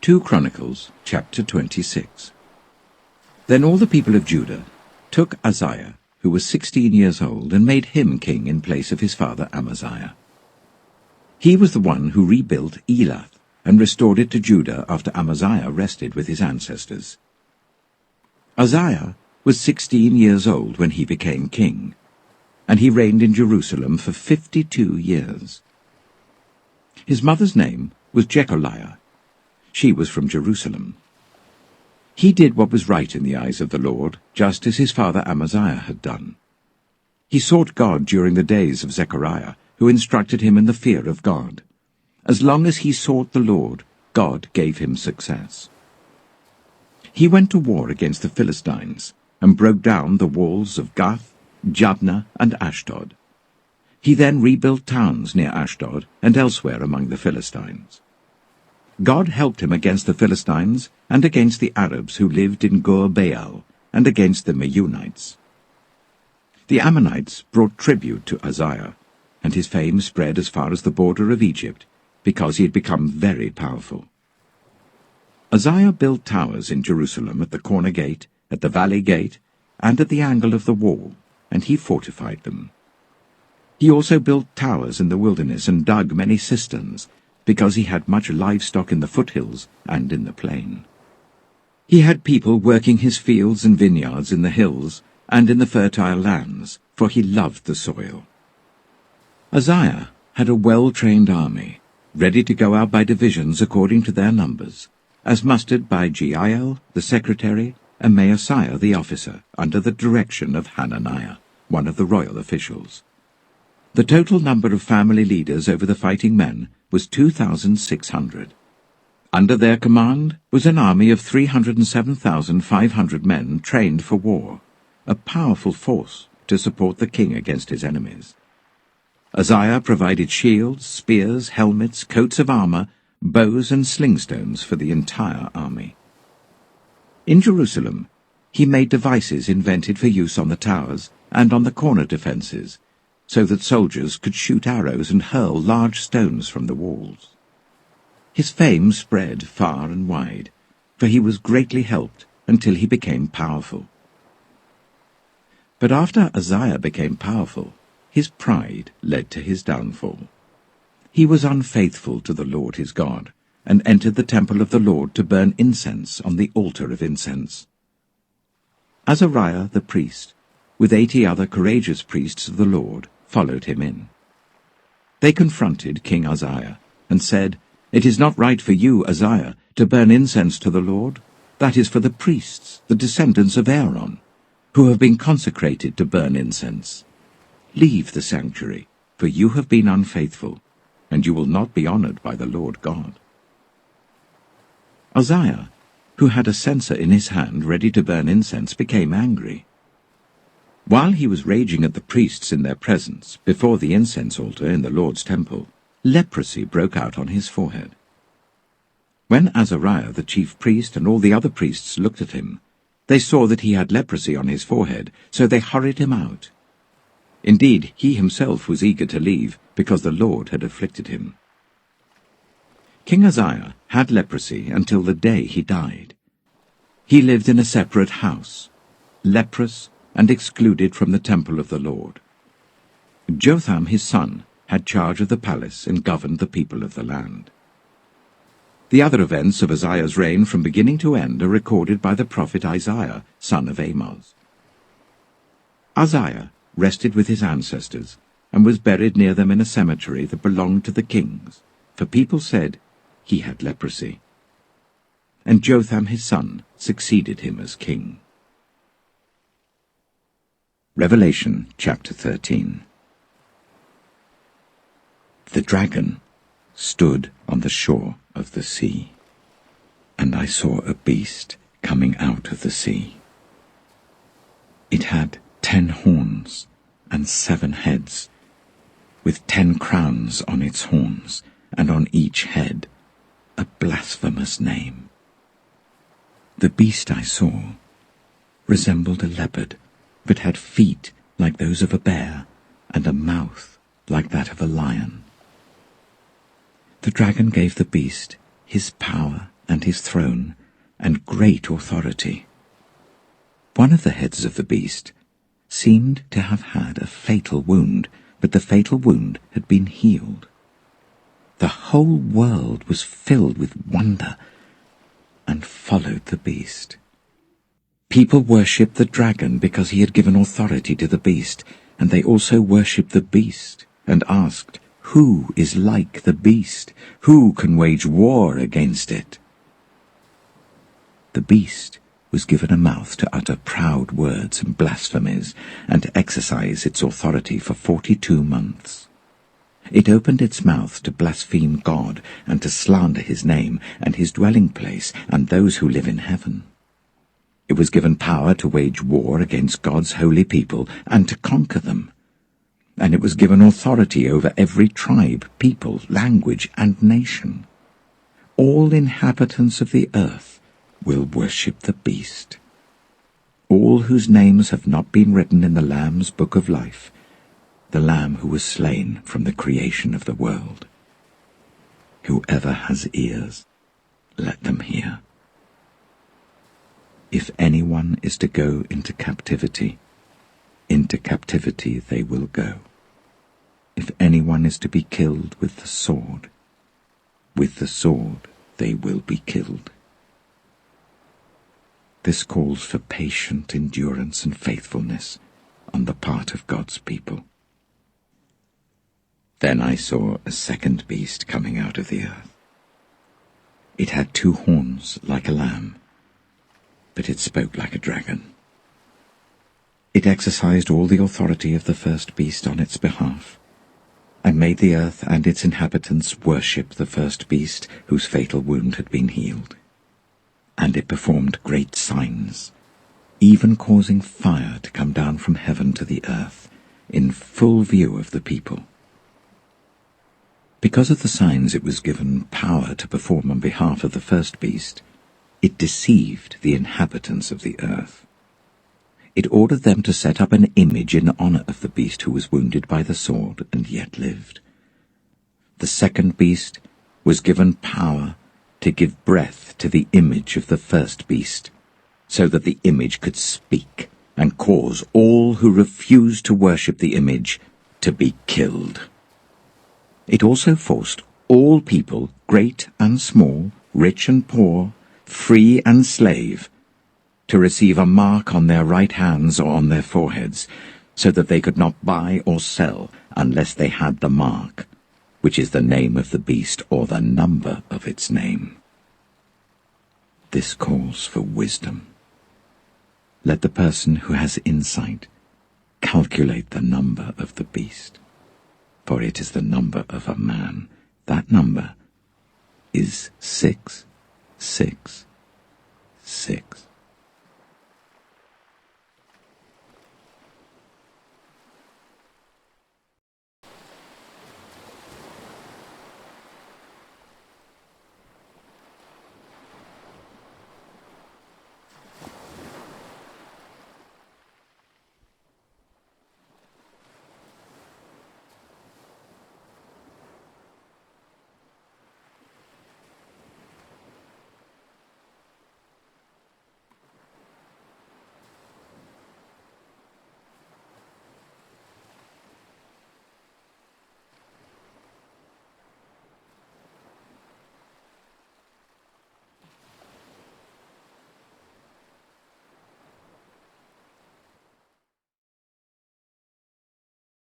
2 Chronicles, chapter 26. Then all the people of Judah took Uzziah, who was 16 years old, and made him king in place of his father Amaziah. He was the one who rebuilt Elath and restored it to Judah after Amaziah rested with his ancestors. Uzziah was 16 years old when he became king, and he reigned in Jerusalem for 52 years. His mother's name was Jecholiah. She was from Jerusalem. He did what was right in the eyes of the Lord, just as his father Amaziah had done. He sought God during the days of Zechariah, who instructed him in the fear of God. As long as he sought the Lord, God gave him success. He went to war against the Philistines and broke down the walls of Gath, Jabneh, and Ashdod. He then rebuilt towns near Ashdod and elsewhere among the Philistines. God helped him against the Philistines and against the Arabs who lived in Gur-Baal and against the Meunites. The Ammonites brought tribute to Uzziah, and his fame spread as far as the border of Egypt, because he had become very powerful. Uzziah built towers in Jerusalem at the corner gate, at the valley gate, and at the angle of the wall, and he fortified them. He also built towers in the wilderness and dug many cisterns, because he had much livestock in the foothills and in the plain. He had people working his fields and vineyards in the hills and in the fertile lands, for he loved the soil. Uzziah had a well-trained army, ready to go out by divisions according to their numbers, as mustered by Jeiel the secretary and Maaseiah the officer, under the direction of Hananiah, one of the royal officials. The total number of family leaders over the fighting men was 2,600. Under their command was an army of 307,500 men trained for war, a powerful force to support the king against his enemies. Uzziah provided shields, spears, helmets, coats of armor, bows and slingstones for the entire army. In Jerusalem, he made devices invented for use on the towers and on the corner defenses, so that soldiers could shoot arrows and hurl large stones from the walls. His fame spread far and wide, for he was greatly helped until he became powerful. But after Uzziah became powerful, his pride led to his downfall. He was unfaithful to the Lord his God, and entered the temple of the Lord to burn incense on the altar of incense. Azariah the priest, with 80 other courageous priests of the Lord, followed him in. They confronted King Uzziah, and said, "It is not right for you, Uzziah, to burn incense to the Lord. That is for the priests, the descendants of Aaron, who have been consecrated to burn incense. Leave the sanctuary, for you have been unfaithful, and you will not be honored by the Lord God." Uzziah, who had a censer in his hand ready to burn incense, became angry. While he was raging at the priests in their presence, before the incense altar in the Lord's temple, leprosy broke out on his forehead. When Azariah the chief priest and all the other priests looked at him, they saw that he had leprosy on his forehead, so they hurried him out. Indeed, he himself was eager to leave, because the Lord had afflicted him. King Uzziah had leprosy until the day he died. He lived in a separate house, leprous and excluded from the temple of the Lord. Jotham his son had charge of the palace and governed the people of the land. The other events of Uzziah's reign from beginning to end are recorded by the prophet Isaiah, son of Amoz. Uzziah rested with his ancestors, and was buried near them in a cemetery that belonged to the kings, for people said he had leprosy. And Jotham his son succeeded him as king. Revelation chapter 13. The dragon stood on the shore of the sea, and I saw a beast coming out of the sea. It had 10 horns and 7 heads, with 10 crowns on its horns, and on each head a blasphemous name. The beast I saw resembled a leopard, but had feet like those of a bear, and a mouth like that of a lion. The dragon gave the beast his power and his throne, and great authority. One of the heads of the beast seemed to have had a fatal wound, but the fatal wound had been healed. The whole world was filled with wonder and followed the beast. People worshipped the dragon because he had given authority to the beast, and they also worshipped the beast and asked, "Who is like the beast? Who can wage war against it?" The beast was given a mouth to utter proud words and blasphemies, and to exercise its authority for 42 months. It opened its mouth to blaspheme God and to slander his name and his dwelling place and those who live in heaven. It was given power to wage war against God's holy people and to conquer them. And it was given authority over every tribe, people, language, and nation. All inhabitants of the earth will worship the beast. All whose names have not been written in the Lamb's book of life, the Lamb who was slain from the creation of the world. Whoever has ears, let them hear. If anyone is to go into captivity they will go. If anyone is to be killed with the sword they will be killed. This calls for patient endurance and faithfulness on the part of God's people. Then I saw a second beast coming out of the earth. It had 2 horns like a lamb, but it spoke like a dragon. It exercised all the authority of the first beast on its behalf, and made the earth and its inhabitants worship the first beast whose fatal wound had been healed. And it performed great signs, even causing fire to come down from heaven to the earth, in full view of the people. Because of the signs it was given power to perform on behalf of the first beast, it deceived the inhabitants of the earth. It ordered them to set up an image in honor of the beast who was wounded by the sword and yet lived. The second beast was given power to give breath to the image of the first beast, so that the image could speak and cause all who refused to worship the image to be killed. It also forced all people, great and small, rich and poor, free and slave, to receive a mark on their right hands or on their foreheads, so that they could not buy or sell unless they had the mark, which is the name of the beast or the number of its name. This calls for wisdom. Let the person who has insight calculate the number of the beast, for it is the number of a man. That number is 666.